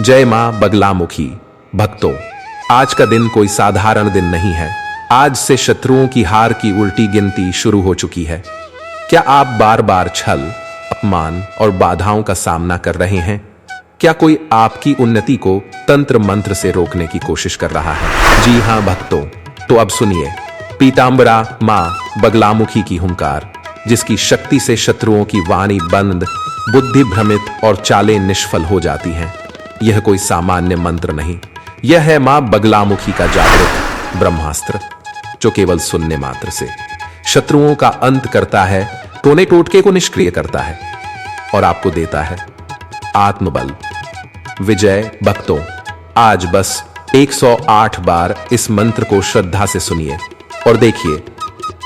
जय मां बगलामुखी। भक्तों, आज का दिन कोई साधारण दिन नहीं है। आज से शत्रुओं की हार की उल्टी गिनती शुरू हो चुकी है। क्या आप बार बार छल, अपमान और बाधाओं का सामना कर रहे हैं? क्या कोई आपकी उन्नति को तंत्र मंत्र से रोकने की कोशिश कर रहा है? जी हां भक्तों, तो अब सुनिए पीतांबरा मां बगलामुखी की हुंकार, जिसकी शक्ति से शत्रुओं की वाणी बंद, बुद्धि भ्रमित और चालें निष्फल हो जाती हैं। यह कोई सामान्य मंत्र नहीं, यह है मां बगलामुखी का जागृत ब्रह्मास्त्र, जो केवल सुनने मात्र से शत्रुओं का अंत करता है, टोने टोटके को निष्क्रिय करता है और आपको देता है आत्मबल, विजय। भक्तों, आज बस 108 बार इस मंत्र को श्रद्धा से सुनिए और देखिए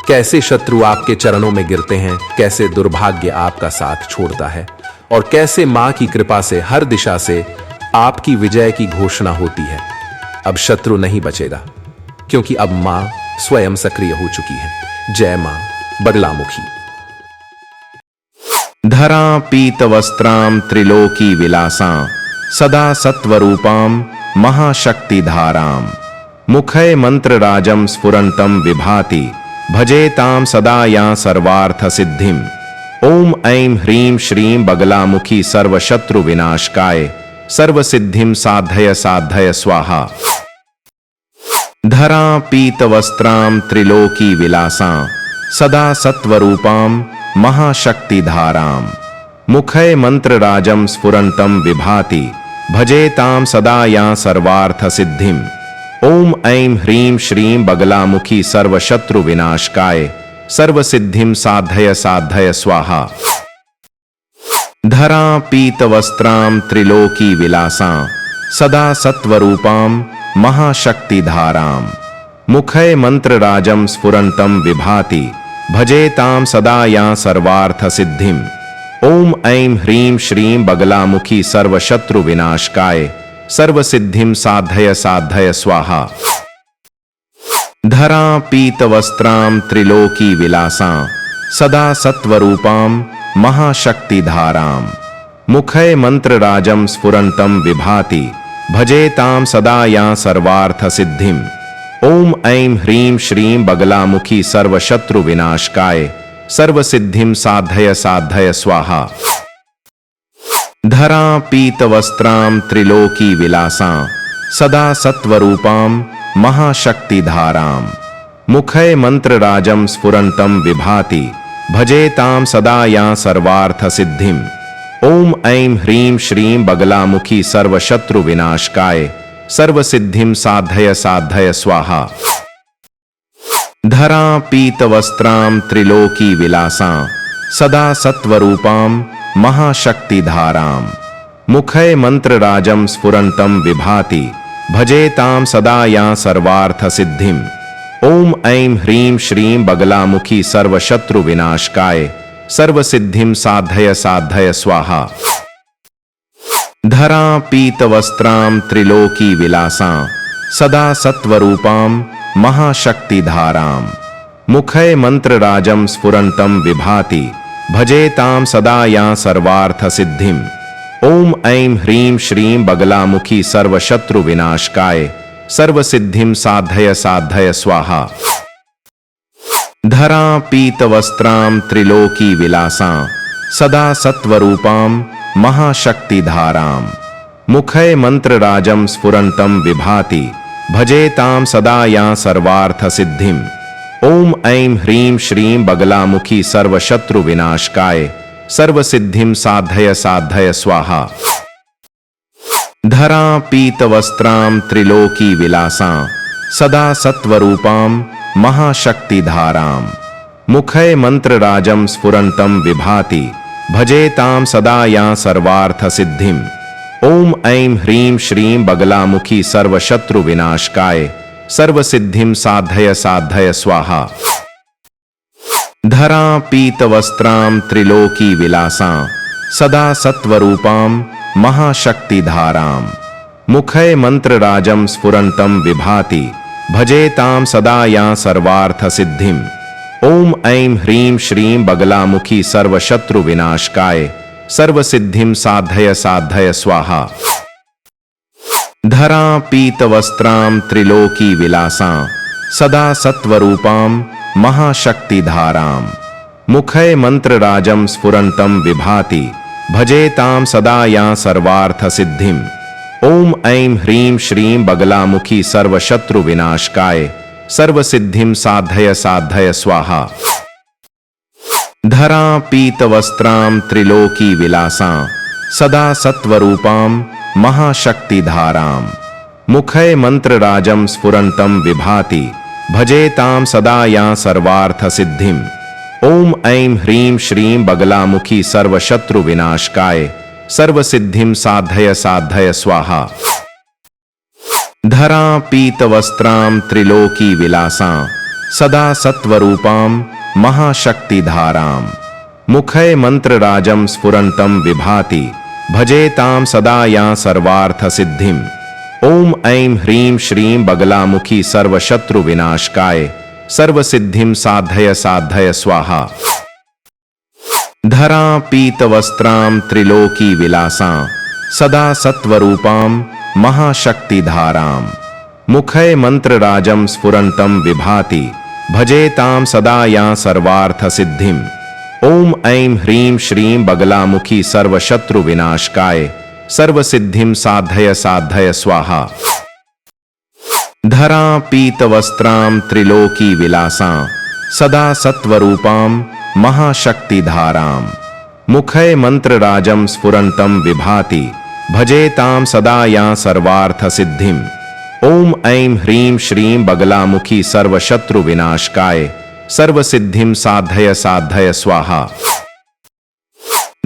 कैसे शत्रु आपके चरणों में गिरते हैं, कैसे दुर्भाग्य आपका साथ छोड़ता है और कैसे मां की कृपा से हर दिशा से आपकी विजय की घोषणा होती है। अब शत्रु नहीं बचेगा, क्योंकि अब मां स्वयं सक्रिय हो चुकी है। जय मां बगलामुखी। धरा पीत वस्त्रां त्रिलोकी विलासां सदा सत्वरूपां महाशक्तिधारां मुखे मंत्रराजं स्फुरन्तं विभाति भजेतां सदा यां सर्वार्थ सिद्धिम्। ओम ऐं ह्रीं श्रीं बगलामुखी सर्वशत्रु विनाशकाय सर्वसिद्धिं साधय साधय स्वाहा। धरा पीत वस्त्रां त्रिलोकी विलासां सदा सत्वरूपां महाशक्तिधारां मुखे मंत्रराजं स्फुरन्तं विभाति भजेतां सदा यां सर्वार्थ सिद्धिम्। ओम ऐं ह्रीं श्रीं बगलामुखी सर्वशत्रु विनाशकाय सर्वसिद्धिं साधय साधय स्वाहा। धरा पीत वस्त्रां त्रिलोकी विलासां सदा सत्वरूपां महाशक्तिधारां मुखे मंत्रराजं स्फुरन्तं विभाति भजेतां सदा यां सर्वार्थ सिद्धिम्। ओम ऐं ह्रीं श्रीं बगलामुखी सर्वशत्रु विनाशकाय सर्वसिद्धिं साधय साधय स्वाहा। धरा पीत वस्त्रां त्रिलोकी विलासां सदा सत्वरूपां महाशक्तिधारां मुखे मंत्रराजं स्फुरन्तं विभाति भजेतां सदा यां सर्वार्थ सिद्धिम्। ओम ऐं ह्रीं श्रीं बगलामुखी सर्वशत्रु विनाशकाय सर्वसिद्धिं साधय साधय स्वाहा। धरा पीत वस्त्रां त्रिलोकी विलासां सदा सत्वरूपां महाशक्तिधारां मुखे मंत्रराजं स्फुरन्तं विभाति भजेतां सदा यां सर्वार्थ सिद्धिम्। ओम ऐं ह्रीं श्रीं बगलामुखी सर्वशत्रु विनाशकाय सर्वसिद्धिं साधय साधय स्वाहा। धरा पीत वस्त्रां त्रिलोकी विलासां सदा सत्वरूपां महाशक्तिधारां मुखे मंत्रराजं स्फुरन्तं विभाति भजेतां सदा यां सर्वार्थ सिद्धिम्। ओम ऐं ह्रीं श्रीं बगलामुखी सर्वशत्रु विनाशकाय सर्वसिद्धिं साधय साधय स्वाहा। धरा पीत वस्त्रां त्रिलोकी विलासां सदा सत्वरूपां महाशक्तिधारां मुखे मंत्रराजं स्फुरन्तं विभाति भजेतां सदा यां सर्वार्थ सिद्धिम्। ओम ऐं ह्रीं श्रीं बगलामुखी सर्वशत्रु विनाशकाय सर्वसिद्धिं साधय साधय स्वाहा। धरा पीत वस्त्रां त्रिलोकी विलासां सदा सत्वरूपां महाशक्तिधारां मुखे मंत्रराजं स्फुरन्तं विभाति भजेतां सदा यां सर्वार्थ सिद्धिम्। ओम ऐं ह्रीं श्रीं बगलामुखी सर्वशत्रु विनाशकाय सर्वसिद्धिं साधय साधय स्वाहा। धरा पीत वस्त्रां त्रिलोकी विलासां सदा सत्वरूपां महाशक्तिधारां मुखे मंत्रराजं स्फुरन्तं विभाति भजेतां सदा यां सर्वार्थ सिद्धिम्। ओम ऐं ह्रीं श्रीं बगलामुखी सर्वशत्रु विनाशकाय सर्वसिद्धिं साधय साधय स्वाहा। धरा पीत वस्त्रां त्रिलोकी विलासां सदा सत्वरूपां महाशक्तिधारां मुखे मंत्रराजं स्फुरन्तं विभाति भजेतां सदा यां सर्वार्थ सिद्धिम्। ओम ऐं ह्रीं श्रीं बगलामुखी सर्वशत्रु विनाशकाय सर्वसिद्धिं साधय साधय स्वाहा। धरा पीतवस्त्रां त्रिलोकी विलासां सदा सत्वरूपां महाशक्तिधारां मुखे मंत्रराजं स्फुरन्तं विभाति भजेतां सदा यां सर्वार्थसिद्धिम् ओम ऐं ह्रीं श्रीं बगलामुखी सर्वशत्रुविनाशकाय सर्वसिद्धिं साधय साधय स्वाहा। धरा पीतवस्त्रां त्रिलोकी विलासां सदा सत्वरूपां महाशक्तिधारां मुखे मंत्रराजं स्फुरन्तं विभाति भजेतां सदा यां सर्वार्थसिद्धिम् ओम ऐं ह्रीं श्रीं बगलामुखी सर्वशत्रुविनाशकाय सर्वसिद्धिं साधय साधय स्वाहा। धरा पीतवस्त्रां त्रिलोकी विलासां सदा सत्वरूपां महाशक्तिधारां मुखे मंत्रराजं स्फुरन्तं विभाति भजेतां सदा यां सर्वार्थसिद्धिम् ओम ऐं ह्रीं श्रीं बगलामुखी सर्वशत्रुविनाशकाय सर्वसिद्धिं साधय साधय स्वाहा। धरा पीतवस्त्रां त्रिलोकी विलासां सदा सत्वरूपां महाशक्तिधारां मुखे मंत्रराजं स्फुरन्तं विभाति भजेतां सदा यां सर्वार्थसिद्धिम् ओम ऐं ह्रीं श्रीं बगलामुखी सर्वशत्रुविनाशकाय सर्वसिद्धिं साधय साधय स्वाहा। धरा पीतवस्त्रां त्रिलोकी विलासां सदा सत्वरूपां महाशक्तिधारां मुखे मंत्रराजं स्फुरन्तं विभाति भजेतां सदा यां सर्वार्थसिद्धिम् ओम ऐं ह्रीं श्रीं बगलामुखी सर्वशत्रुविनाशकाय सर्वसिद्धिं साधय साधय स्वाहा।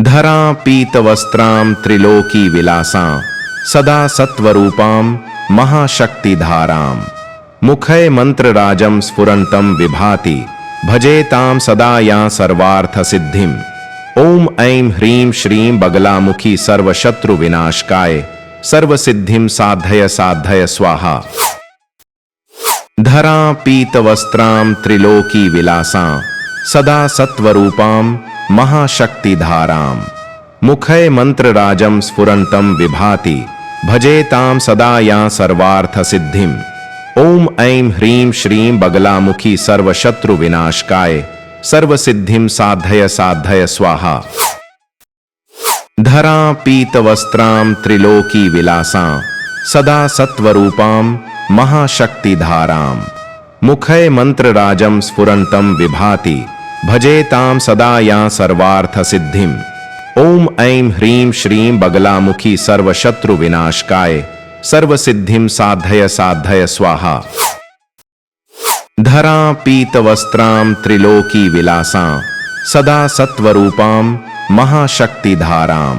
धरा पीतवस्त्रां त्रिलोकी विलासां सदा सत्वरूपां महाशक्तिधारां मुखे मंत्रराजं स्फुरन्तं विभाति भजेतां सदा यां सर्वार्थसिद्धिम् ओम ऐं ह्रीं श्रीं बगलामुखी सर्वशत्रुविनाशकाय सर्वसिद्धिं साधय साधय स्वाहा। धरा पीतवस्त्रां त्रिलोकी विलासां सदा सत्वरूपां महाशक्तिधारां मुखे मंत्रराजं स्फुरन्तं विभाति भजेतां सदा यां सर्वार्थसिद्धिम् ओम ऐं ह्रीं श्रीं बगलामुखी सर्वशत्रुविनाशकाय सर्वसिद्धिं साधय साधय स्वाहा। धरा पीतवस्त्रां त्रिलोकी विलासां सदा सत्वरूपां महाशक्तिधारां मुखे मंत्रराजं स्फुरन्तं विभाति भजेतां सदा यां सर्वार्थसिद्धिम् ओम ऐं ह्रीं श्रीं बगलामुखी सर्वशत्रुविनाशकाय सर्वसिद्धिं साधय साधय स्वाहा। धरा पीतवस्त्रां त्रिलोकी विलासां सदा सत्वरूपां महाशक्तिधारां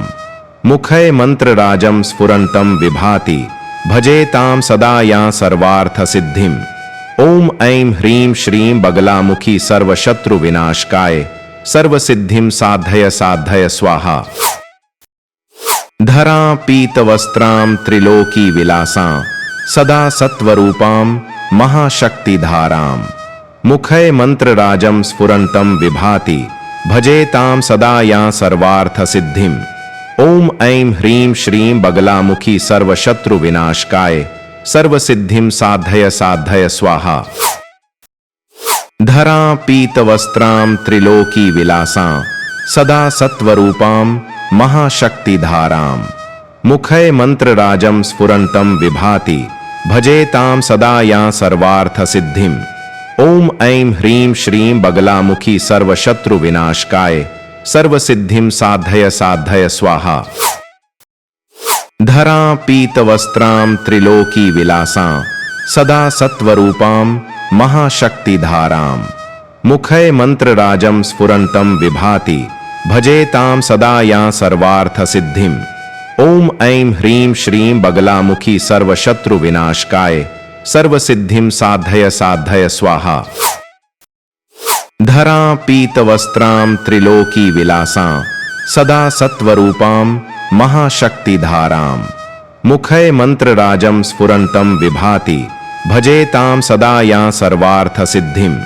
मुखे मंत्रराजं स्फुरन्तं विभाति भजेतां सदा यां सर्वार्थसिद्धिम् ओम ऐं ह्रीं श्रीं बगलामुखी सर्वशत्रुविनाशकाय सर्वसिद्धिं साधय साधय स्वाहा। धरा पीतवस्त्रां त्रिलोकी विलासां सदा सत्वरूपां महाशक्तिधारां मुखे मंत्रराजं स्फुरन्तं विभाति भजेतां सदा यां सर्वार्थसिद्धिम् ओम ऐं ह्रीं श्रीं बगलामुखी सर्वशत्रुविनाशकाय सर्वसिद्धिं साधय साधय स्वाहा। धरा पीतवस्त्रां त्रिलोकी विलासां सदा सत्वरूपां महाशक्तिधारां मुखे मंत्रराजं स्फुरन्तं विभाति भजेतां सदा यां सर्वार्थसिद्धिम् ओम ऐं ह्रीं श्रीं बगलामुखी सर्वशत्रुविनाशकाय सर्वसिद्धिं साधय साधय स्वाहा। धरा पीतवस्त्रां त्रिलोकी विलासां सदा सत्वरूपां महाशक्तिधारां मुखे मंत्रराजं स्फुरन्तं विभाति भजेतां सदा यां सर्वार्थसिद्धिम् ओम ऐं ह्रीं श्रीं बगलामुखी सर्वशत्रुविनाशकाय सर्वसिद्धिं साधय साधय स्वाहा। धरा पीतवस्त्रां त्रिलोकी विलासां सदा सत्वरूपां महाशक्तिधारां मुखे मंत्रराजं स्फुरन्तं विभाति भजेतां सदा यां सर्वार्थसिद्धिम्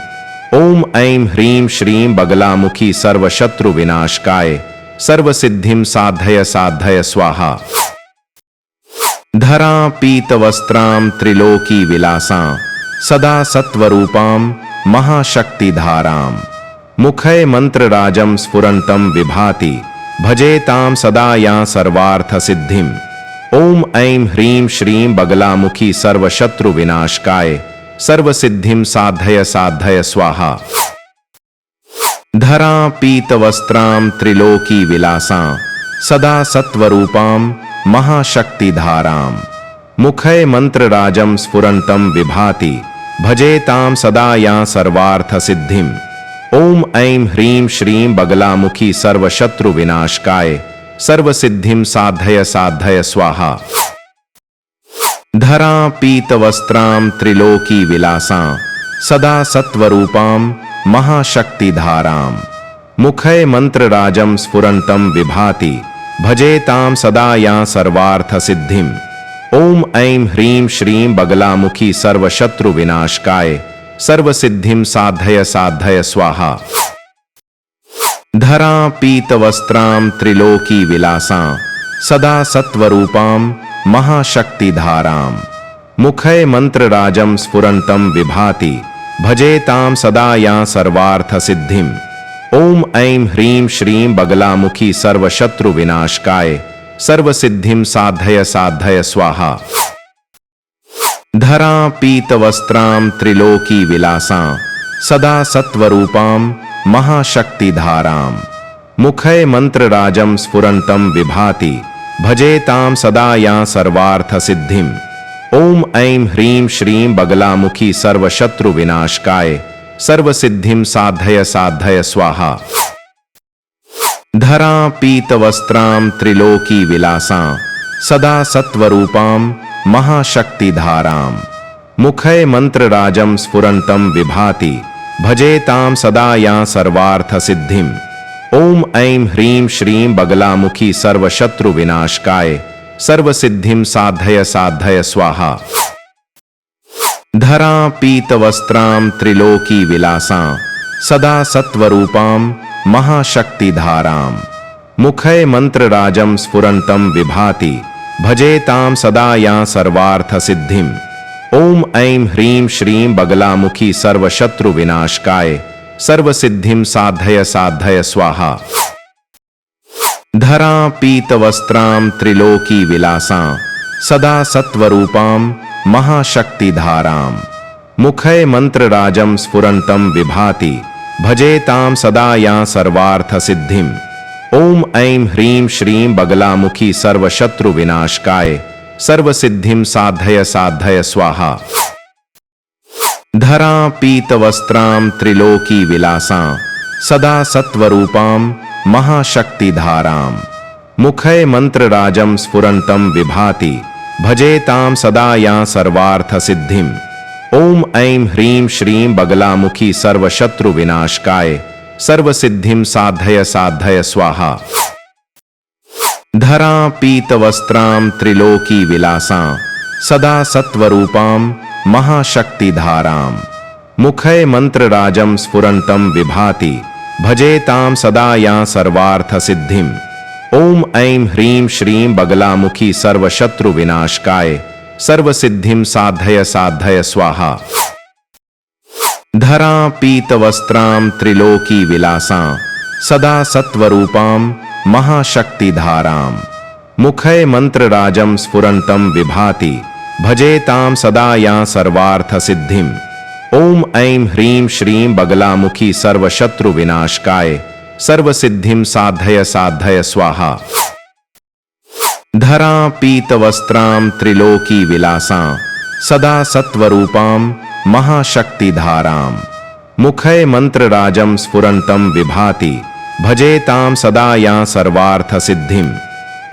ओम ऐं ह्रीं श्रीं बगलामुखी सर्वशत्रुविनाशकाय सर्वसिद्धिं साधय साधय स्वाहा। धरा पीतवस्त्रां त्रिलोकी विलासां सदा सत्वरूपां महाशक्तिधारां मुखे मंत्रराजं स्फुरन्तं विभाति भजेतां सदा यां सर्वार्थसिद्धिम् ओम ऐं ह्रीं श्रीं बगलामुखी सर्वशत्रुविनाशकाय सर्वसिद्धिं साधय साधय स्वाहा। धरा पीतवस्त्रां त्रिलोकी विलासां सदा सत्वरूपां महाशक्तिधारां मुखे मंत्रराजं स्फुरन्तं विभाति भजेतां सदा यां सर्वार्थसिद्धिम् ओम ऐं ह्रीं श्रीं बगलामुखी सर्वशत्रुविनाशकाय सर्वसिद्धिं साधय साधय स्वाहा। धरा पीतवस्त्रां त्रिलोकी विलासां सदा सत्वरूपां महाशक्तिधारां मुखे मंत्रराजं स्फुरन्तं विभाति भजेतां सदा यां सर्वार्थसिद्धिम् ओम ऐं ह्रीं श्रीं बगलामुखी सर्वशत्रुविनाशकाय सर्वसिद्धिं साधय साधय स्वाहा। धरा पीतवस्त्रां त्रिलोकी विलासां सदा सत्वरूपां महाशक्तिधारां मुखे मंत्रराजं स्फुरन्तं विभाति भजेतां सदा यां सर्वार्थसिद्धिम् ओम ऐं ह्रीं श्रीं बगलामुखी सर्वशत्रुविनाशकाय सर्वसिद्धिं साधय साधय स्वाहा। धरा पीतवस्त्रां त्रिलोकी विलासां सदा सत्वरूपां महाशक्तिधारां मुखे मंत्रराजं स्फुरन्तं विभाति भजेतां सदा यां सर्वार्थसिद्धिम् ओम ऐं ह्रीं श्रीं बगलामुखी सर्वशत्रुविनाशकाय सर्वसिद्धिं साधय साधय स्वाहा। धरा पीतवस्त्रां त्रिलोकी विलासां सदा सत्वरूपां महाशक्तिधारां मुखे मंत्रराजं स्फुरन्तं विभाति भजेतां सदा यां सर्वार्थसिद्धिम् ओम ऐं ह्रीं श्रीं बगलामुखी सर्वशत्रुविनाशकाय सर्वसिद्धिं साधय साधय स्वाहा। धरा पीतवस्त्रां त्रिलोकी विलासां सदा सत्वरूपां महाशक्तिधारां मुखे मंत्रराजं स्फुरन्तं विभाति भजेतां सदा यां सर्वार्थसिद्धिम् ओम ऐं ह्रीं श्रीं बगलामुखी सर्वशत्रुविनाशकाय सर्वसिद्धिं साधय साधय स्वाहा। धरा पीतवस्त्रां त्रिलोकी विलासां सदा सत्वरूपां महाशक्तिधारां मुखे मंत्रराजं स्फुरन्तं विभाति भजेतां सदा यां सर्वार्थसिद्धिम् ओम ऐं ह्रीं श्रीं बगलामुखी सर्वशत्रुविनाशकाय सर्वसिद्धिं साधय साधय स्वाहा। धरा पीतवस्त्रां त्रिलोकी विलासां सदा सत्वरूपां महाशक्तिधारां मुखे मंत्रराजं स्फुरन्तं विभाति भजेतां सदा यां सर्वार्थसिद्धिम् ओम ऐं ह्रीं श्रीं बगलामुखी सर्वशत्रुविनाशकाय सर्वसिद्धिं साधय साधय स्वाहा। धरा पीतवस्त्रां त्रिलोकी विलासां सदा सत्वरूपां महाशक्तिधारां मुखे मंत्रराजं स्फुरन्तं विभाति भजेतां सदा यां सर्वार्थसिद्धिम् ओम ऐं ह्रीं श्रीं बगलामुखी सर्वशत्रुविनाशकाय सर्वसिद्धिं साधय साधय स्वाहा। धरा पीतवस्त्रां त्रिलोकी विलासां सदा सत्वरूपां महाशक्तिधारां मुखे मंत्रराजं स्फुरन्तं विभाति भजेतां सदा यां सर्वार्थसिद्धिम् ओम ऐं ह्रीं श्रीं बगलामुखी सर्वशत्रुविनाशकाय सर्वसिद्धिं साधय साधय स्वाहा। धरा पीतवस्त्रां त्रिलोकी विलासां सदा सत्वरूपां महाशक्तिधारां मुखे मंत्रराजं स्फुरन्तं विभाति भजेतां सदा यां सर्वार्थसिद्धिम्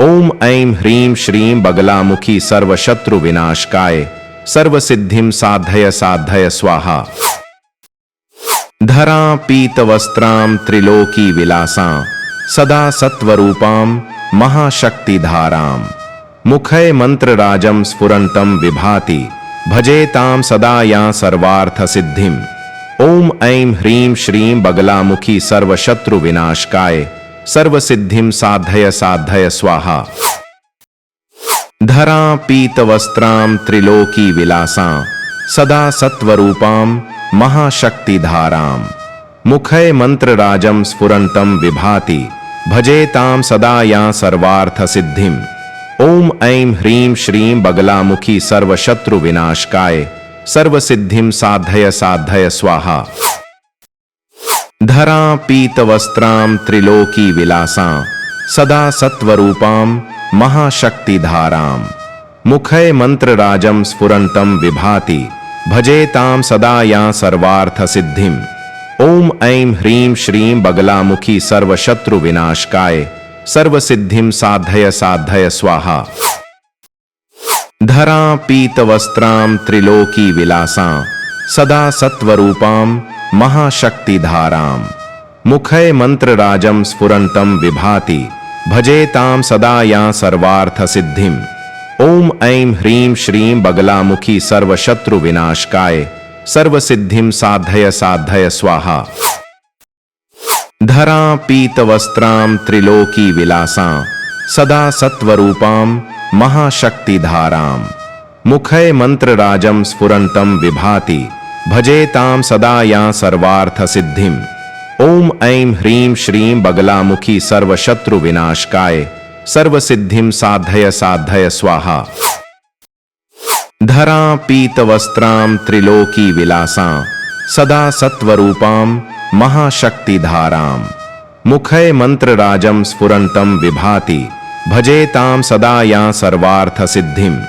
ओम ऐं ह्रीं श्रीं बगलामुखी सर्वशत्रुविनाशकाय सर्वसिद्धिं साधय साधय स्वाहा। धरा पीतवस्त्रां त्रिलोकी विलासां सदा सत्वरूपां महाशक्तिधारां मुखे मंत्रराजं स्फुरन्तं विभाति भजेतां सदा यां सर्वार्थसिद्धिम् ओम ऐं ह्रीं श्रीं बगलामुखी सर्वशत्रुविनाशकाय सर्वसिद्धिं साधय साधय स्वाहा। धरा पीतवस्त्रां त्रिलोकी विलासां सदा सत्वरूपां महाशक्तिधारां मुखे मंत्रराजं स्फुरन्तं विभाति भजेतां सदा यां सर्वार्थसिद्धिम् ओम ऐं ह्रीं श्रीं बगलामुखी सर्वशत्रुविनाशकाय सर्वसिद्धिं साधय साधय स्वाहा। धरा पीतवस्त्रां त्रिलोकी विलासां सदा सत्वरूपां महाशक्तिधारां मुखे मंत्रराजं स्फुरन्तं विभाति भजेतां सदा यां सर्वार्थसिद्धिम् ओम ऐं ह्रीं श्रीं बगलामुखी सर्वशत्रुविनाशकाय सर्वसिद्धिं साधय साधय स्वाहा। धरा पीतवस्त्रां त्रिलोकी विलासां सदा सत्वरूपां महाशक्तिधारां मुखे मंत्रराजं स्फुरन्तं विभाति भजेतां सदा यां सर्वार्थसिद्धिम् ओम ऐं ह्रीं श्रीं बगलामुखी सर्वशत्रुविनाशकाय सर्वसिद्धिं साधय साधय स्वाहा। धरा पीतवस्त्रां त्रिलोकी विलासां सदा सत्वरूपां महाशक्तिधारां मुखे मंत्रराजं स्फुरन्तं विभाति भजेतां सदा यां सर्वार्थसिद्धिम् ओम ऐं ह्रीं श्रीं बगलामुखी सर्वशत्रुविनाशकाय सर्वसिद्धिं साधय साधय स्वाहा। धरा पीतवस्त्रां त्रिलोकी विलासां सदा सत्वरूपां महाशक्तिधारां मुखे मंत्रराजं स्फुरन्तं विभाति भजेतां सदा यां सर्वार्थसिद्धिम्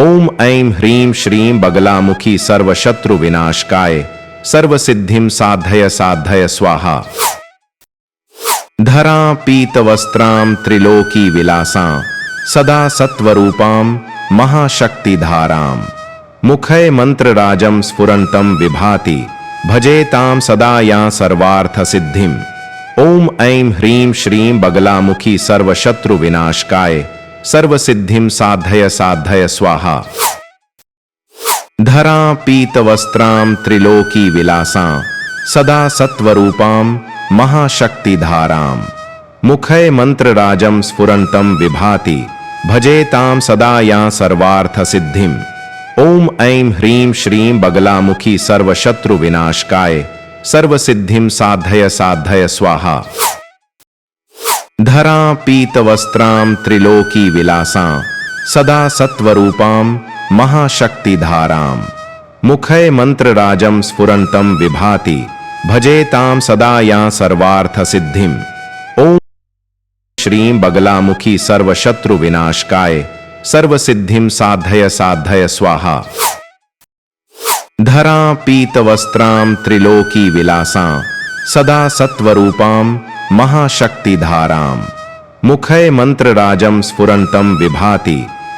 ओम ऐं ह्रीं श्रीं बगलामुखी सर्वशत्रुविनाशकाय सर्वसिद्धिं साधय साधय स्वाहा। धरा पीतवस्त्रां त्रिलोकी विलासां सदा सत्वरूपां महाशक्तिधारां मुखे मंत्रराजं स्फुरन्तं विभाति भजेतां सदा यां सर्वार्थसिद्धिम् ओम ऐं ह्रीं श्रीं बगलामुखी सर्वशत्रुविनाशकाय सर्वसिद्धिं साधय साधय स्वाहा। धरा पीतवस्त्रां त्रिलोकी विलासां सदा सत्वरूपां महाशक्तिधारां मुखे मंत्रराजं स्फुरन्तं विभाति भजेतां सदा यां सर्वार्थसिद्धिम् ओम ऐं ह्रीं श्रीं बगलामुखी सर्वशत्रुविनाशकाय सर्वसिद्धिं साधय साधय स्वाहा। धरा पीतवस्त्रां त्रिलोकी विलासां सदा सत्वरूपां महाशक्तिधारां मुखे मंत्रराजं स्फुरन्तं विभाति भजेतां सदा यां सर्वार्थसिद्धिम् ओम श्रीं बगलामुखी सर्वशत्रुविनाशकाय सर्वसिद्धिं साधय साधय स्वाहा। धरा पीतवस्त्रां त्रिलोकी विलासां सदा सत्वरूपां महाशक्तिधारां मुखे मंत्रराजं स्फुरन्तं विभाति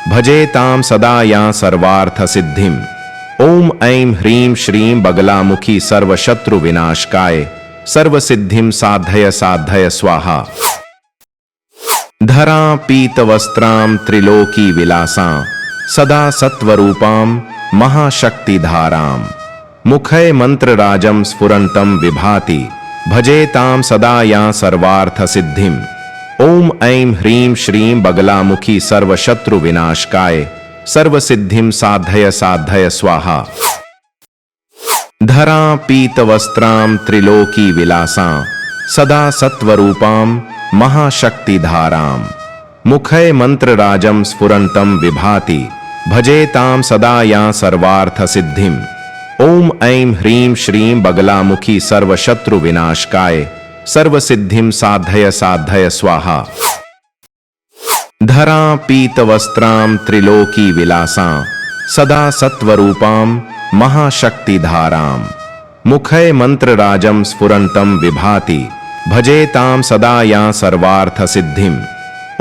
भजेतां सदा यां सर्वार्थसिद्धिम् ओम ऐं ह्रीं श्रीं बगलामुखी सर्वशत्रुविनाशकाय सर्वसिद्धिं साधय साधय स्वाहा। धरा पीतवस्त्रां त्रिलोकी विलासां सदा सत्वरूपां महाशक्तिधारां मुखे मंत्रराजं स्फुरन्तं विभाति भजेतां सदा यां सर्वार्थसिद्धिम् ओम ऐं ह्रीं श्रीं बगलामुखी सर्वशत्रुविनाशकाय सर्वसिद्धिं साधय साधय स्वाहा। धरा पीतवस्त्रां त्रिलोकी विलासां सदा सत्वरूपां महाशक्तिधारां मुखे मंत्रराजं स्फुरन्तं विभाति भजेतां सदा यां सर्वार्थसिद्धिम् ओम ऐं ह्रीं श्रीं बगलामुखी सर्वशत्रुविनाशकाय सर्वसिद्धिं साधय साधय स्वाहा। धरा पीतवस्त्रां त्रिलोकी विलासां सदा सत्वरूपां महाशक्तिधारां मुखे मंत्रराजं स्फुरन्तं विभाति भजेतां सदा यां सर्वार्थसिद्धिम्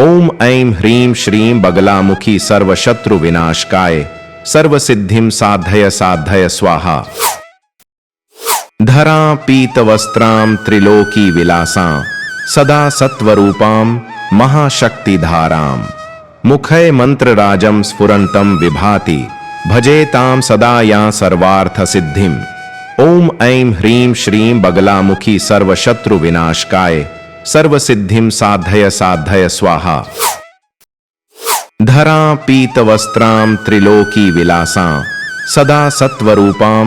ओम ऐं ह्रीं श्रीं बगलामुखी सर्वशत्रुविनाशकाय सर्वसिद्धिं साधय साधय स्वाहा। धरा पीतवस्त्रां त्रिलोकी विलासां सदा सत्वरूपां महाशक्तिधारां मुखे मंत्रराजं स्फुरन्तं विभाति भजेतां सदा यां सर्वार्थसिद्धिम् ओम ऐं ह्रीं श्रीं बगलामुखी सर्वशत्रुविनाशकाय सर्वसिद्धिं साधय साधय स्वाहा। धरा पीतवस्त्रां त्रिलोकी विलासां सदा सत्वरूपां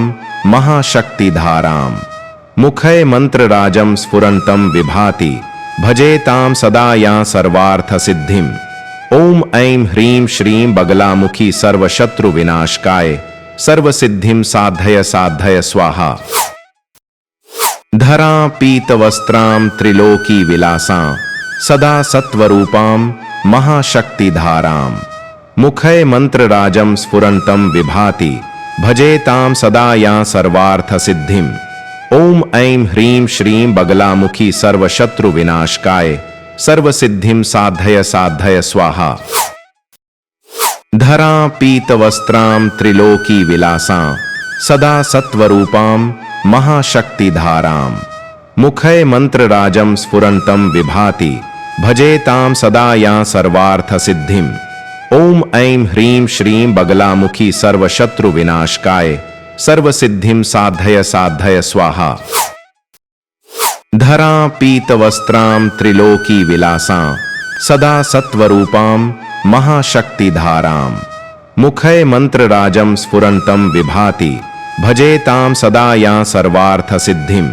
महाशक्तिधारां मुखे मंत्रराजं स्फुरन्तं विभाति भजेतां सदा यां सर्वार्थसिद्धिम् ओम ऐं ह्रीं श्रीं बगलामुखी सर्वशत्रुविनाशकाय सर्वसिद्धिं साधय साधय स्वाहा। धरा पीतवस्त्रां त्रिलोकी विलासां सदा सत्वरूपां महाशक्तिधारां मुखे मंत्रराजं स्फुरन्तं विभाति भजेतां सदा यां सर्वार्थसिद्धिम् ओम ऐं ह्रीं श्रीं बगलामुखी सर्वशत्रुविनाशकाय सर्वसिद्धिं साधय साधय स्वाहा। धरा पीतवस्त्रां त्रिलोकी विलासां सदा सत्वरूपां महाशक्तिधारां मुखे मंत्रराजं स्फुरन्तं विभाति भजेतां सदा यां सर्वार्थसिद्धिम् ओम ऐं ह्रीं श्रीं बगलामुखी सर्वशत्रुविनाशकाय सर्वसिद्धिं साधय साधय स्वाहा। धरा पीतवस्त्रां त्रिलोकी विलासां सदा सत्वरूपां महाशक्तिधारां मुखे मंत्रराजं स्फुरन्तं विभाति भजेतां सदा यां सर्वार्थसिद्धिम्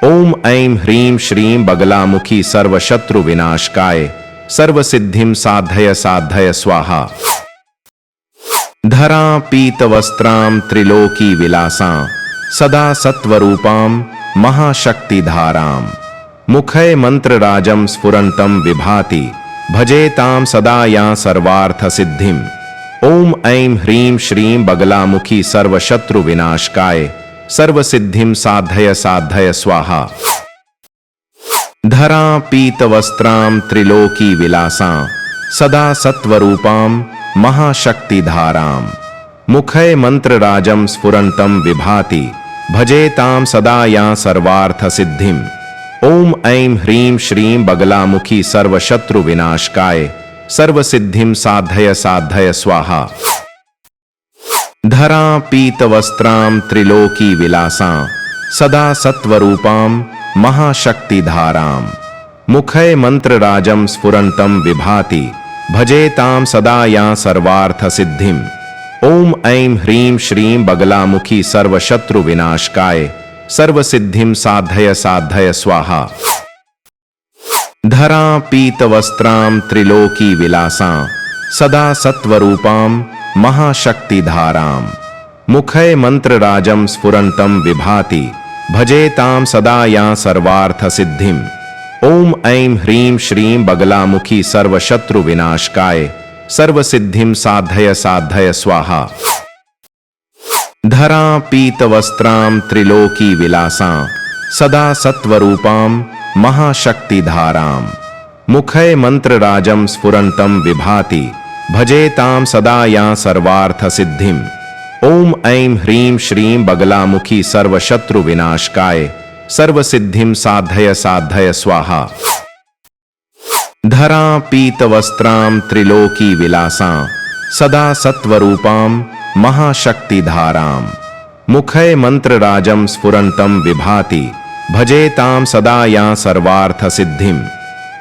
ओम ऐं ह्रीं श्रीं बगलामुखी सर्वशत्रुविनाशकाय सर्वसिद्धिं साधय साधय स्वाहा। धरा पीतवस्त्रां त्रिलोकी विलासां सदा सत्वरूपां महाशक्तिधारां मुखे मंत्रराजं स्फुरन्तं विभाति भजेतां सदा यां सर्वार्थसिद्धिम् ओम ऐं ह्रीं श्रीं बगलामुखी सर्वशत्रुविनाशकाय सर्वसिद्धिं साधय साधय स्वाहा। धरा पीतवस्त्रां त्रिलोकी विलासां सदा सत्वरूपां महाशक्तिधारां मुखे मंत्रराजं स्फुरन्तं विभाति भजेतां सदा यां सर्वार्थसिद्धिम् ओम ऐं ह्रीं श्रीं बगलामुखी सर्वशत्रुविनाशकाय सर्वसिद्धिं साधय साधय स्वाहा। धरा पीतवस्त्रां त्रिलोकी विलासां सदा सत्वरूपां महाशक्तिधारां मुखे मंत्रराजं स्फुरन्तं विभाति भजेतां सदा यां सर्वार्थसिद्धिम् ओम ऐं ह्रीं श्रीं बगलामुखी सर्वशत्रुविनाशकाय सर्वसिद्धिं साधय साधय स्वाहा। धरा पीतवस्त्रां त्रिलोकी विलासां सदा सत्वरूपां महाशक्तिधारां मुखे मंत्रराजं स्फुरन्तं विभाति भजेतां सदा यां सर्वार्थसिद्धिम् ओम ऐं ह्रीं श्रीं बगलामुखी सर्वशत्रुविनाशकाय सर्वसिद्धिं साधय साधय स्वाहा। धरा पीतवस्त्रां त्रिलोकी विलासां सदा सत्वरूपां महाशक्तिधारां मुखे मंत्रराजं स्फुरन्तं विभाति भजेतां सदा यां सर्वार्थसिद्धिम् ओम ऐं ह्रीं श्रीं बगलामुखी सर्वशत्रुविनाशकाय सर्वसिद्धिं साधय साधय स्वाहा। धरा पीतवस्त्रां त्रिलोकी विलासां सदा सत्वरूपां महाशक्तिधारां मुखे मंत्रराजं स्फुरन्तं विभाति भजेतां सदा यां सर्वार्थसिद्धिम्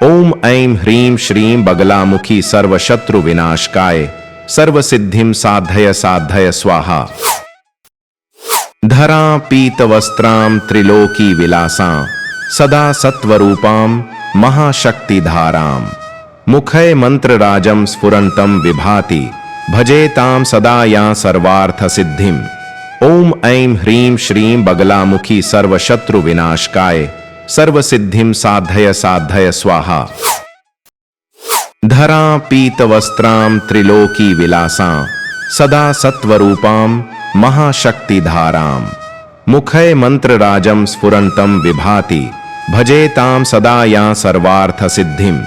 ओम ऐं ह्रीं श्रीं बगलामुखी सर्वशत्रुविनाशकाय सर्वसिद्धिं साधय साधय स्वाहा। धरा पीतवस्त्रां त्रिलोकी विलासां सदा सत्वरूपां महाशक्तिधारां मुखे मंत्रराजं स्फुरन्तं विभाति भजेतां सदा यां सर्वार्थसिद्धिम् ओम ऐं ह्रीं श्रीं बगलामुखी सर्वशत्रुविनाशकाय सर्वसिद्धिं साधय साधय स्वाहा। धरा पीतवस्त्रां त्रिलोकी विलासां सदा सत्वरूपां महाशक्तिधारां मुखे मंत्रराजं स्फुरन्तं विभाति भजेतां सदा यां सर्वार्थसिद्धिम्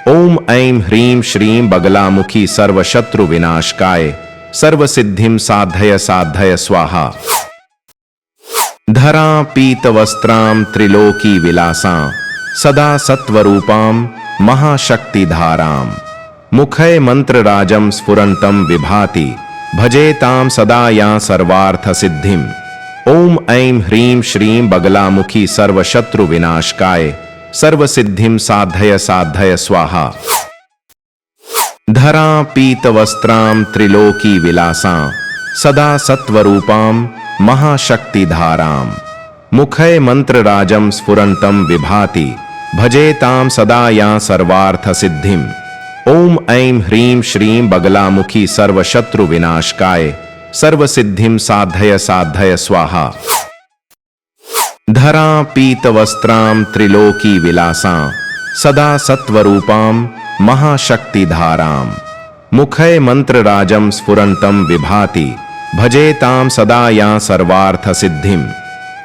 ओम ऐं ह्रीं श्रीं बगलामुखी सर्वशत्रुविनाशकाय सर्वसिद्धिं साधय साधय स्वाहा। धरा पीतवस्त्रां त्रिलोकी विलासां सदा सत्वरूपां महाशक्तिधारां मुखे मंत्रराजं स्फुरन्तं विभाति भजेतां सदा यां सर्वार्थसिद्धिम् ओम ऐं ह्रीं श्रीं बगलामुखी सर्वशत्रुविनाशकाय सर्वसिद्धिं साधय साधय स्वाहा। धरा पीतवस्त्रां त्रिलोकी विलासां सदा सत्वरूपां महाशक्तिधारां मुखे मंत्रराजं स्फुरन्तं विभाति भजेतां सदा यां सर्वार्थसिद्धिम् ओम ऐं ह्रीं श्रीं बगलामुखी सर्वशत्रुविनाशकाय सर्वसिद्धिं साधय साधय स्वाहा। धरा पीतवस्त्रां त्रिलोकी विलासां सदा सत्वरूपां महाशक्तिधारां मुखे मंत्रराजं स्फुरन्तं विभाति भजेतां सदा यां सर्वार्थसिद्धिम्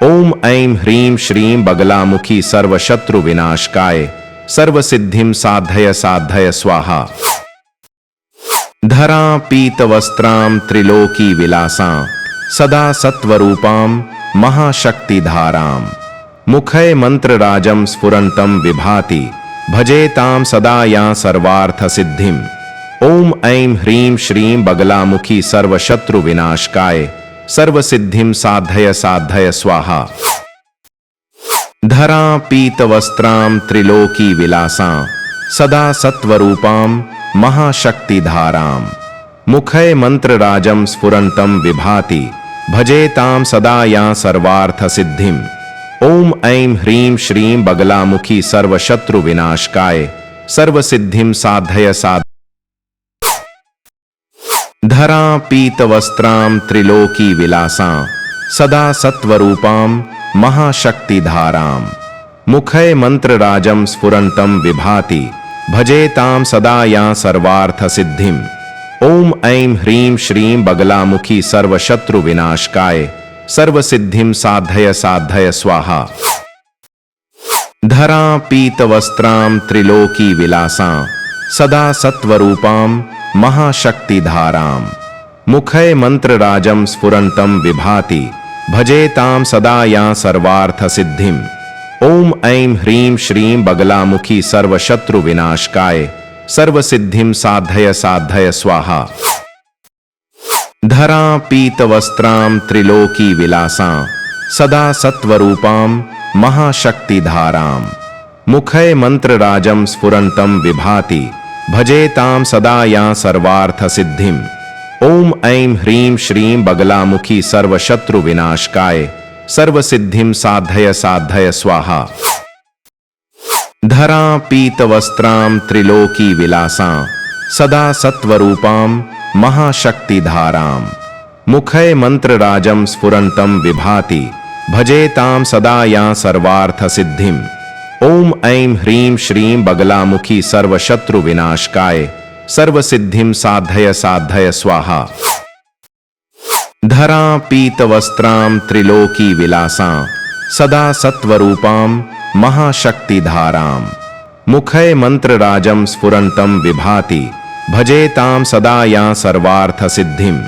ओम ऐं ह्रीं श्रीं बगलामुखी सर्वशत्रुविनाशकाय सर्वसिद्धिं साधय साधय स्वाहा। धरा पीतवस्त्रां त्रिलोकी विलासां सदा सत्वरूपां महाशक्तिधारां मुखे मंत्रराजं स्फुरन्तं विभाति भजेतां सदा यां सर्वार्थसिद्धिम् ओम ऐं ह्रीं श्रीं बगलामुखी सर्वशत्रुविनाशकाय सर्वसिद्धिं साधय साधय स्वाहा। धरा पीतवस्त्रां त्रिलोकी विलासां सदा सत्वरूपां महाशक्तिधारां मुखे मंत्रराजं स्फुरन्तं विभाति भजेतां सदा यां सर्वार्थसिद्धिम् ओम ऐं ह्रीं श्रीं बगलामुखी सर्वशत्रुविनाशकाय सर्वसिद्धिं साधय साधय। धरा पीतवस्त्रां त्रिलोकी विलासां सदा सत्वरूपां महाशक्तिधारां मुखे मंत्रराजं स्फुरन्तं विभाति भजेतां सदा यां सर्वार्थसिद्धिम् ओम ऐं ह्रीं श्रीं बगलामुखी सर्वशत्रुविनाशकाय सर्वसिद्धिं साधय साधय स्वाहा। धरा पीतवस्त्रां त्रिलोकी विलासां सदा सत्वरूपां महाशक्तिधारां मुखे मंत्रराजं स्फुरन्तं विभाति भजेतां सदा यां सर्वार्थसिद्धिम् ओम ऐं ह्रीं श्रीं बगलामुखी सर्वशत्रुविनाशकाय सर्वसिद्धिं साधय साधय स्वाहा। धरा पीतवस्त्रां त्रिलोकी विलासां सदा सत्वरूपां महाशक्तिधारां मुखे मंत्रराजं स्फुरन्तं विभाति भजेतां सदा यां सर्वार्थसिद्धिम् ओम ऐं ह्रीं श्रीं बगलामुखी सर्वशत्रुविनाशकाय सर्वसिद्धिं साधय साधय स्वाहा। धरा पीतवस्त्रां त्रिलोकी विलासां सदा सत्वरूपां महाशक्तिधारां मुखे मंत्रराजं स्फुरन्तं विभाति भजेतां सदा यां सर्वार्थसिद्धिम् ओम ऐं ह्रीं श्रीं बगलामुखी सर्वशत्रुविनाशकाय सर्वसिद्धिं साधय साधय स्वाहा। धरा पीतवस्त्रां त्रिलोकी विलासां सदा सत्वरूपां महाशक्तिधारां मुखे मंत्रराजं स्फुरन्तं विभाति भजेतां सदा यां सर्वार्थसिद्धिम्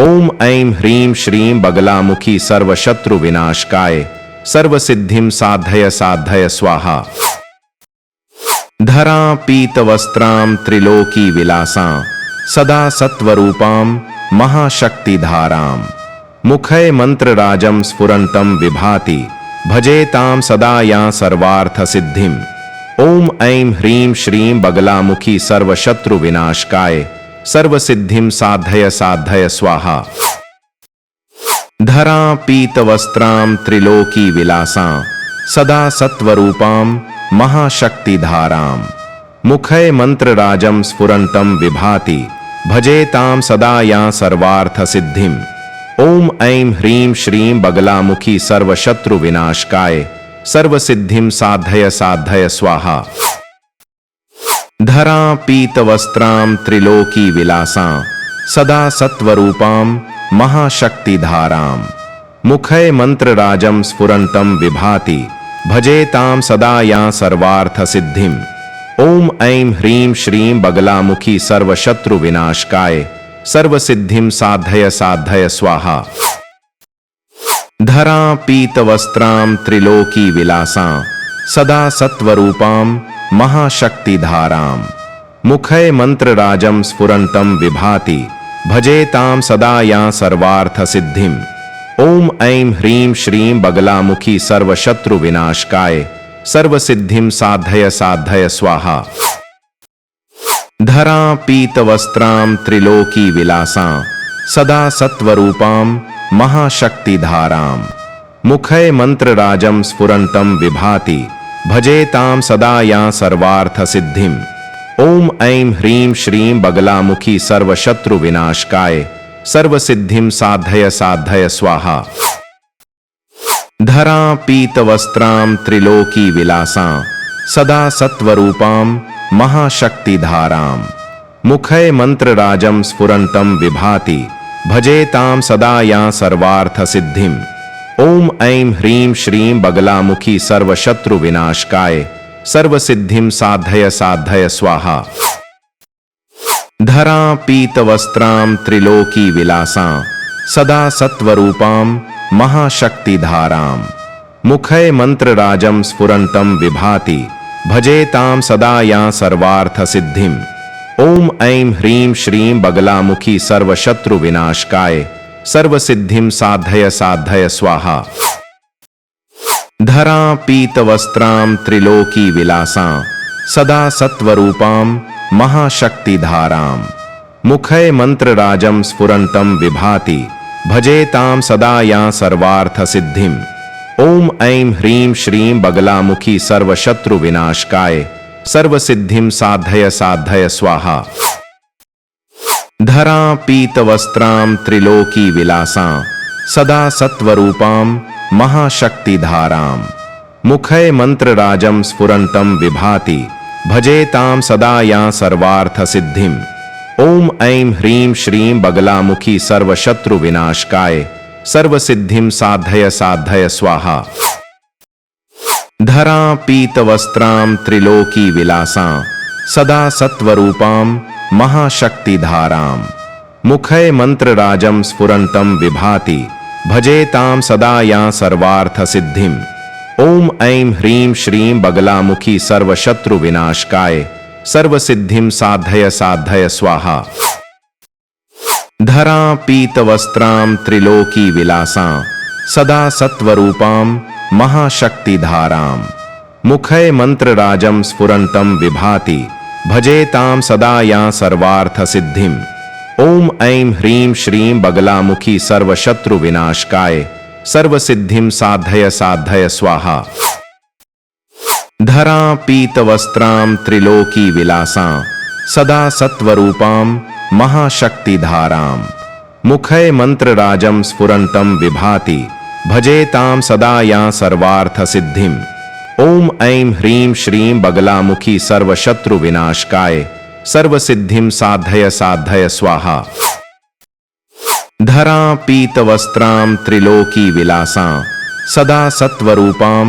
ओम ऐं ह्रीं श्रीं बगलामुखी सर्वशत्रुविनाशकाय सर्वसिद्धिं साधय साधय स्वाहा। धरा पीतवस्त्रां त्रिलोकी विलासां सदा सत्वरूपां महाशक्तिधारां मुखे मंत्रराजं स्फुरन्तं विभाति भजेतां सदा यां सर्वार्थसिद्धिम् ओम ऐं ह्रीं श्रीं बगलामुखी सर्वशत्रुविनाशकाय सर्वसिद्धिं साधय साधय स्वाहा। धरा पीतवस्त्रां त्रिलोकी विलासां सदा सत्वरूपां महाशक्तिधारां मुखे मंत्रराजं स्फुरन्तं विभाति भजेतां सदा यां सर्वार्थसिद्धिम् ओम ऐं ह्रीं श्रीं बगलामुखी सर्वशत्रुविनाशकाय सर्वसिद्धिं साधय साधय स्वाहा। धरा पीतवस्त्रां त्रिलोकी विलासां सदा सत्वरूपां महाशक्तिधारां मुखे मंत्रराजं स्फुरन्तं विभाति भजेतां सदा यां सर्वार्थसिद्धिम् ओम ऐं ह्रीं श्रीं बगलामुखी सर्वशत्रुविनाशकाय सर्वसिद्धिं साधय साधय स्वाहा। धरा पीतवस्त्रां त्रिलोकी विलासां सदा सत्वरूपां महाशक्तिधारां मुखे मंत्रराजं स्फुरन्तं विभाति भजेतां सदा यां सर्वार्थसिद्धिम् ओम ऐं ह्रीं श्रीं बगलामुखी सर्वशत्रुविनाशकाय सर्वसिद्धिं साधय साधय स्वाहा। धरा पीतवस्त्रां त्रिलोकी विलासां सदा सत्वरूपां महाशक्तिधारां मुखे मंत्रराजं स्फुरन्तं विभाति भजेतां सदा यां सर्वार्थसिद्धिम् ओम ऐं ह्रीं श्रीं बगलामुखी सर्वशत्रुविनाशकाय सर्वसिद्धिं साधय साधय स्वाहा। धरा पीतवस्त्रां त्रिलोकी विलासां सदा सत्वरूपां महाशक्तिधारां मुखे मंत्रराजं स्फुरन्तं विभाति भजेतां सदा यां सर्वार्थसिद्धिम् ओम ऐं ह्रीं श्रीं बगलामुखी सर्वशत्रुविनाशकाय सर्वसिद्धिं साधय साधय स्वाहा। धरा पीतवस्त्रां त्रिलोकी विलासां सदा सत्वरूपां महाशक्तिधारां मुखे मंत्रराजं स्फुरन्तं विभाति भजेतां सदा यां सर्वार्थसिद्धिम् ओम ऐं ह्रीं श्रीं बगलामुखी सर्वशत्रुविनाशकाय सर्वसिद्धिं साधय साधय स्वाहा। धरा पीतवस्त्रां त्रिलोकी विलासां सदा सत्वरूपां महाशक्तिधारां मुखे मंत्रराजं स्फुरन्तं विभाति भजेतां सदा यां सर्वार्थसिद्धिम् ओम ऐं ह्रीं श्रीं बगलामुखी सर्वशत्रुविनाशकाय सर्वसिद्धिं साधय साधय स्वाहा। धरा पीतवस्त्रां त्रिलोकी विलासां सदा सत्वरूपां महाशक्तिधारां मुखे मंत्रराजं स्फुरन्तं विभाति भजेतां सदा यां सर्वार्थसिद्धिम् ओम ऐं ह्रीं श्रीं बगलामुखी सर्वशत्रुविनाशकाय सर्वसिद्धिं साधय साधय स्वाहा। धरा पीतवस्त्रां त्रिलोकी विलासां सदा सत्वरूपां महाशक्तिधारां मुखे मंत्रराजं स्फुरन्तं विभाति भजेतां सदा यां सर्वार्थसिद्धिम् ओम ऐं ह्रीं श्रीं बगलामुखी सर्वशत्रुविनाशकाय सर्वसिद्धिं साधय साधय स्वाहा। धरा पीतवस्त्रां त्रिलोकी विलासां सदा सत्वरूपां महाशक्तिधारां मुखे मंत्रराजं स्फुरन्तं विभाति भजेतां सदा यां सर्वार्थसिद्धिम् ओम ऐं ह्रीं श्रीं बगलामुखी सर्वशत्रुविनाशकाय सर्वसिद्धिं साधय साधय स्वाहा। धरा पीतवस्त्रां त्रिलोकी विलासां सदा सत्वरूपां महाशक्तिधारां मुखे मंत्रराजं स्फुरन्तं विभाति भजेतां सदा यां सर्वार्थसिद्धिम् ओम ऐं ह्रीं श्रीं बगलामुखी सर्वशत्रुविनाशकाय सर्वसिद्धिं साधय साधय स्वाहा। धरा पीतवस्त्रां त्रिलोकी विलासां सदा सत्वरूपां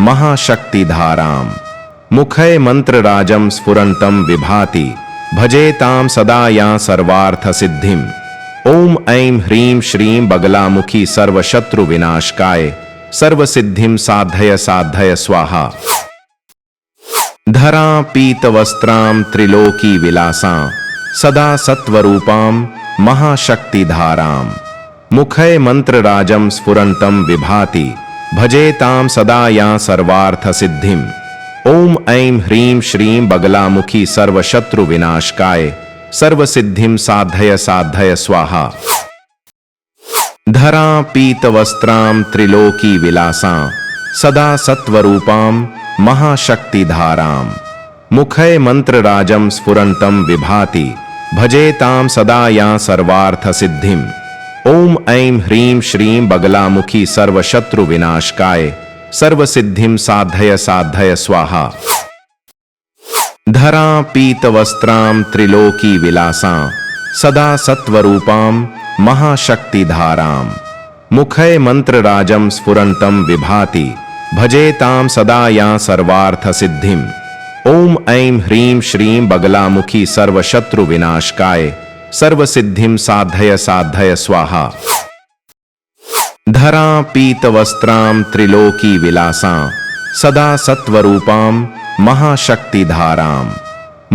महाशक्तिधारां मुखे मंत्रराजं स्फुरन्तं विभाति भजेतां सदा यां सर्वार्थसिद्धिम् ओम ऐं ह्रीं श्रीं बगलामुखी सर्वशत्रुविनाशकाय सर्वसिद्धिं साधय साधय स्वाहा। धरा पीतवस्त्रां त्रिलोकी विलासां सदा सत्वरूपां महाशक्तिधारां मुखे मंत्रराजं स्फुरन्तं विभाति भजेतां सदा यां सर्वार्थसिद्धिम् ओम ऐं ह्रीं श्रीं बगलामुखी सर्वशत्रुविनाशकाय सर्वसिद्धिं साधय साधय स्वाहा। धरा पीतवस्त्रां त्रिलोकी विलासां सदा सत्वरूपां महाशक्तिधारां मुखे मंत्रराजं स्फुरन्तं विभाति भजेतां सदा यां सर्वार्थसिद्धिम् ओम ऐं ह्रीं श्रीं बगलामुखी सर्वशत्रुविनाशकाय सर्वसिद्धिं साधय साधय स्वाहा। धरा पीतवस्त्रां त्रिलोकी विलासां सदा सत्वरूपां महाशक्तिधारां मुखे मंत्रराजं स्फुरन्तं विभाति भजेतां सदा यां सर्वार्थसिद्धिम् ओम ऐं ह्रीं श्रीं बगलामुखी सर्वशत्रुविनाशकाय सर्वसिद्धिं साधय साधय स्वाहा। धरा पीतवस्त्रां त्रिलोकी विलासां सदा सत्वरूपां महाशक्तिधारां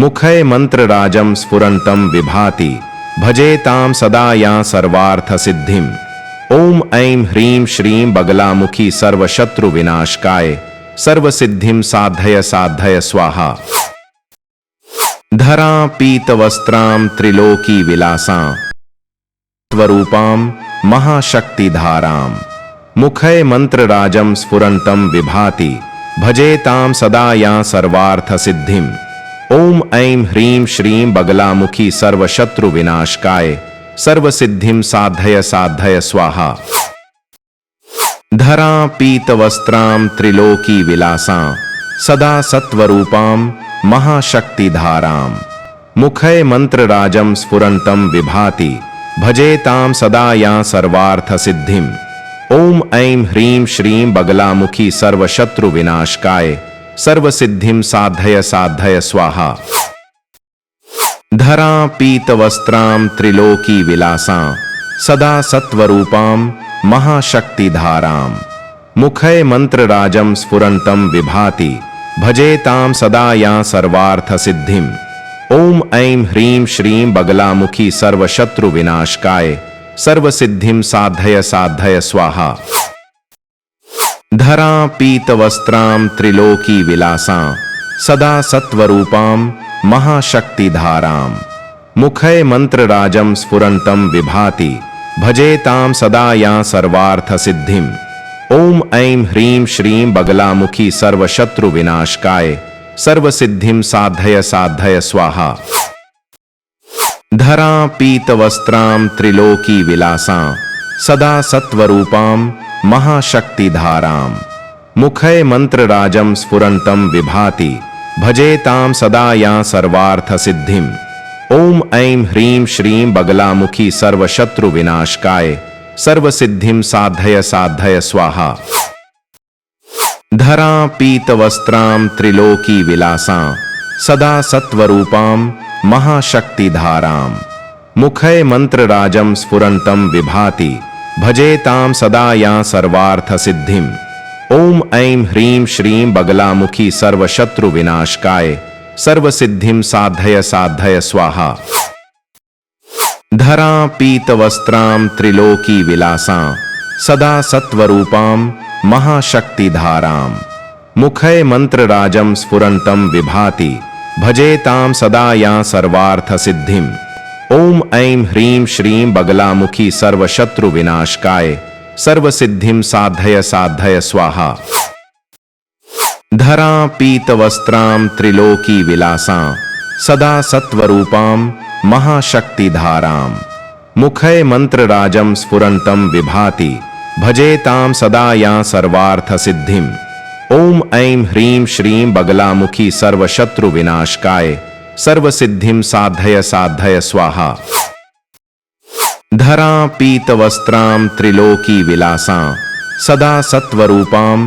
मुखे मंत्रराजं स्फुरन्तं विभाति भजेतां सदा यां सर्वार्थसिद्धिम् ओम ऐं ह्रीं श्रीं बगलामुखी सर्वशत्रुविनाशकाय सर्वसिद्धिं साधय साधय स्वाहा। धरा पीतवस्त्रां त्रिलोकी विलासां स्वरूपां महाशक्तिधारां मुखे मंत्रराजं स्फुरन्तं विभाति भजेतां सदा यां सर्वार्थसिद्धिम् ओम ऐं ह्रीं श्रीं बगलामुखी सर्वशत्रुविनाशकाय सर्वसिद्धिं साधय साधय स्वाहा। धरा पीतवस्त्रां त्रिलोकी विलासां सदा सत्वरूपां महाशक्तिधारां मुखे मंत्रराजं स्फुरन्तं विभाति भजेतां सदा यां सर्वार्थसिद्धिम् ओम ऐं ह्रीं श्रीं बगलामुखी सर्वशत्रुविनाशकाय सर्वसिद्धिं साधय साधय स्वाहा। धरा पीतवस्त्रां त्रिलोकी विलासां सदा सत्वरूपां महाशक्तिधारां मुखे मंत्रराजं स्फुरन्तं विभाति भजेतां सदा यां सर्वार्थसिद्धिम् ओम ऐं ह्रीं श्रीं बगलामुखी सर्वशत्रुविनाशकाय सर्वसिद्धिं साधय साधय स्वाहा। धरा पीतवस्त्रां त्रिलोकी विलासां सदा सत्वरूपां महाशक्तिधारां मुखे मंत्रराजं स्फुरन्तं विभाति भजेतां सदा यां सर्वार्थसिद्धिम् ओम ऐं ह्रीं श्रीं बगलामुखी सर्वशत्रुविनाशकाय सर्वसिद्धिं साधय साधय स्वाहा। धरा पीतवस्त्रां त्रिलोकी विलासां सदा सत्वरूपां महाशक्तिधारां मुखे मंत्रराजं स्फुरन्तं विभाति भजेतां सदा यां सर्वार्थसिद्धिम् ओम ऐं ह्रीं श्रीं बगलामुखी सर्वशत्रुविनाशकाय सर्वसिद्धिं साधय साधय स्वाहा। धरा पीतवस्त्रां त्रिलोकी विलासां सदा सत्वरूपां महाशक्तिधारां मुखे मंत्रराजं स्फुरन्तं विभाति भजेतां सदा यां सर्वार्थसिद्धिम् ओम ऐं ह्रीं श्रीं बगलामुखी सर्वशत्रुविनाशकाय सर्वसिद्धिं साधय साधय स्वाहा। धरा पीतवस्त्रां त्रिलोकी विलासां सदा सत्वरूपां महाशक्तिधारां मुखे मंत्रराजं स्फुरन्तं विभाति भजेतां सदा यां सर्वार्थसिद्धिम् ओम ऐं ह्रीं श्रीं बगलामुखी सर्वशत्रुविनाशकाय सर्वसिद्धिं साधय साधय स्वाहा। धरा पीतवस्त्रां त्रिलोकी विलासां सदा सत्वरूपां महाशक्तिधारां मुखे मंत्रराजं स्फुरन्तं विभाति भजेतां सदा यां सर्वार्थसिद्धिम् ओम ऐं ह्रीं श्रीं बगलामुखी सर्वशत्रुविनाशकाय सर्वसिद्धिं साधय साधय स्वाहा। धरा पीतवस्त्रां त्रिलोकी विलासां सदा सत्वरूपां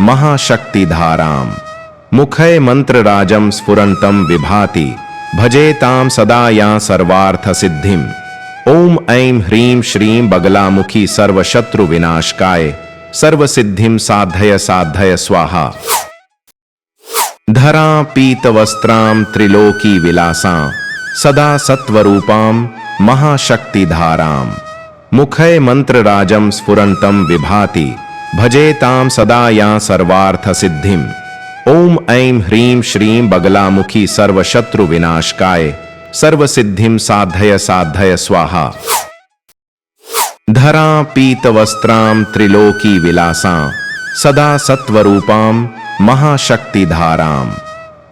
महाशक्तिधारां मुखे मंत्रराजं स्फुरन्तं विभाति भजेतां सदा यां सर्वार्थसिद्धिम् ओम ऐं ह्रीं श्रीं बगलामुखी सर्वशत्रुविनाशकाय सर्वसिद्धिं साधय साधय स्वाहा। धरा पीतवस्त्रां त्रिलोकी विलासां सदा सत्वरूपां महाशक्तिधारां मुखे मंत्रराजं स्फुरन्तं विभाति भजेतां सदा यां सर्वार्थसिद्धिम् ओम ऐं ह्रीं श्रीं बगलामुखी सर्वशत्रुविनाशकाय सर्वसिद्धिं साधय साधय स्वाहा। धरा पीतवस्त्रां त्रिलोकी विलासां सदा सत्वरूपां महाशक्तिधारां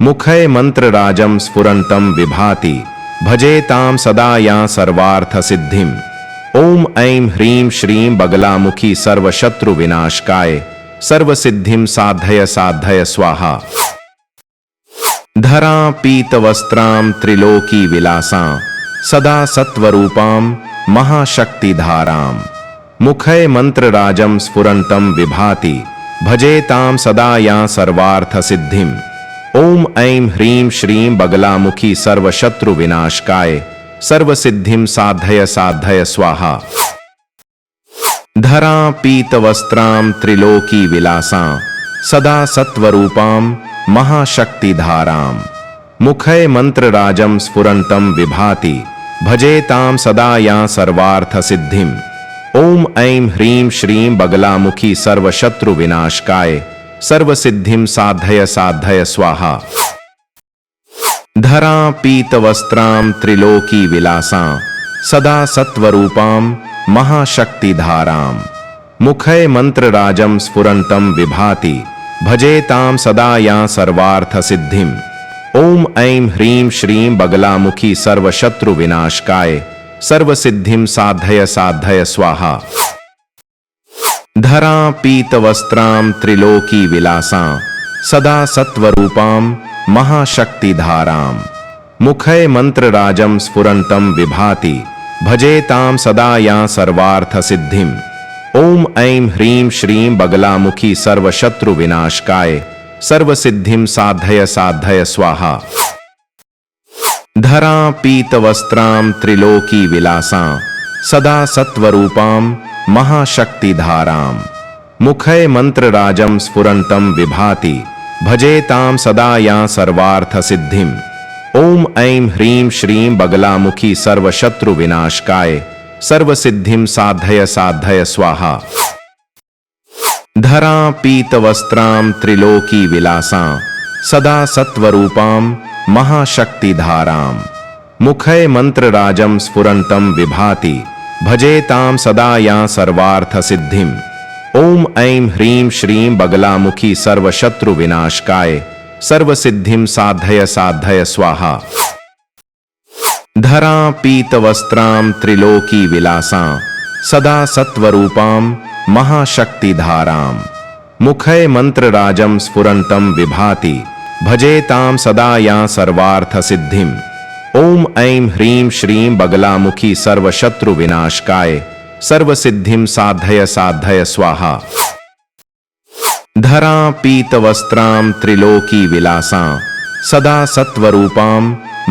मुखे मंत्रराजं स्फुरन्तं विभाति भजेतां सदा यां सर्वार्थसिद्धिम् ओम ऐं ह्रीं श्रीं बगलामुखी सर्वशत्रुविनाशकाय सर्वसिद्धिं साधय साधय स्वाहा। धरा पीतवस्त्रां त्रिलोकी विलासां सदा सत्वरूपां महाशक्तिधारां मुखे मंत्रराजं स्फुरन्तं विभाति भजेतां सदा यां सर्वार्थसिद्धिम् ओम ऐं ह्रीं श्रीं बगलामुखी सर्वशत्रुविनाशकाय सर्वसिद्धिं साधय साधय स्वाहा। धरा पीतवस्त्रां त्रिलोकी विलासां सदा सत्वरूपां महाशक्तिधारां मुखे मंत्रराजं स्फुरन्तं विभाति भजेतां सदा यां सर्वार्थसिद्धिम् ओम ऐं ह्रीं श्रीं बगलामुखी सर्वशत्रुविनाशकाय सर्वसिद्धिं साधय साधय स्वाहा। धरा पीतवस्त्रां त्रिलोकी विलासां सदा सत्वरूपां महाशक्तिधारां मुखे मंत्रराजं स्फुरन्तं विभाति भजेतां सदा यां सर्वार्थसिद्धिम् ओम ऐं ह्रीं श्रीं बगलामुखी सर्वशत्रुविनाशकाय सर्वसिद्धिं साधय साधय स्वाहा। धरा पीतवस्त्रां त्रिलोकी विलासां सदा सत्वरूपां महाशक्तिधारां मुखे मंत्रराजं स्फुरन्तं विभाति भजेतां सदा यां सर्वार्थसिद्धिम् ओम ऐं ह्रीं श्रीं बगलामुखी सर्वशत्रुविनाशकाय सर्वसिद्धिं साधय साधय स्वाहा। धरा पीतवस्त्रां त्रिलोकी विलासां सदा सत्वरूपां महाशक्तिधारां मुखे मंत्रराजं स्फुरन्तं विभाति भजेतां सदा यां सर्वार्थसिद्धिम् ओम ऐं ह्रीं श्रीं बगलामुखी सर्वशत्रुविनाशकाय सर्वसिद्धिं साधय साधय स्वाहा। धरा पीतवस्त्रां त्रिलोकी विलासां सदा सत्वरूपां महाशक्तिधारां मुखे मंत्रराजं स्फुरन्तं विभाति भजेतां सदा यां सर्वार्थसिद्धिम् ओम ऐं ह्रीं श्रीं बगलामुखी सर्वशत्रुविनाशकाय सर्वसिद्धिं साधय साधय स्वाहा। धरा पीतवस्त्रां त्रिलोकी विलासां सदा सत्वरूपां महाशक्तिधारां मुखे मंत्रराजं स्फुरन्तं विभाति भजेतां सदा यां सर्वार्थसिद्धिम् ओम ऐं ह्रीं श्रीं बगलामुखी सर्वशत्रुविनाशकाय सर्वसिद्धिं साधय साधय स्वाहा। धरा पीतवस्त्रां त्रिलोकी विलासां सदा सत्वरूपां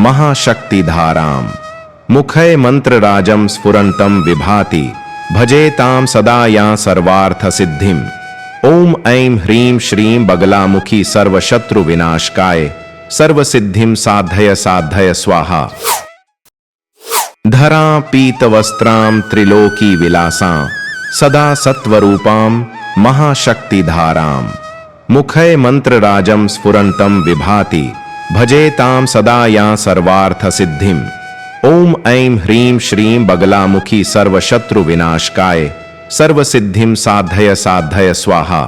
महाशक्तिधारां मुखे मंत्रराजं स्फुरन्तं विभाति भजेतां सदा यां सर्वार्थसिद्धिम् ओम ऐं ह्रीं श्रीं बगलामुखी सर्वशत्रुविनाशकाय सर्वसिद्धिं साधय साधय स्वाहा। धरा पीतवस्त्रां त्रिलोकी विलासां सदा सत्वरूपां महाशक्तिधारां मुखे मंत्रराजं स्फुरन्तं विभाति भजेतां सदा यां सर्वार्थसिद्धिम् ओम ऐं ह्रीं श्रीं बगलामुखी सर्वशत्रुविनाशकाय सर्वसिद्धिं साधय साधय स्वाहा।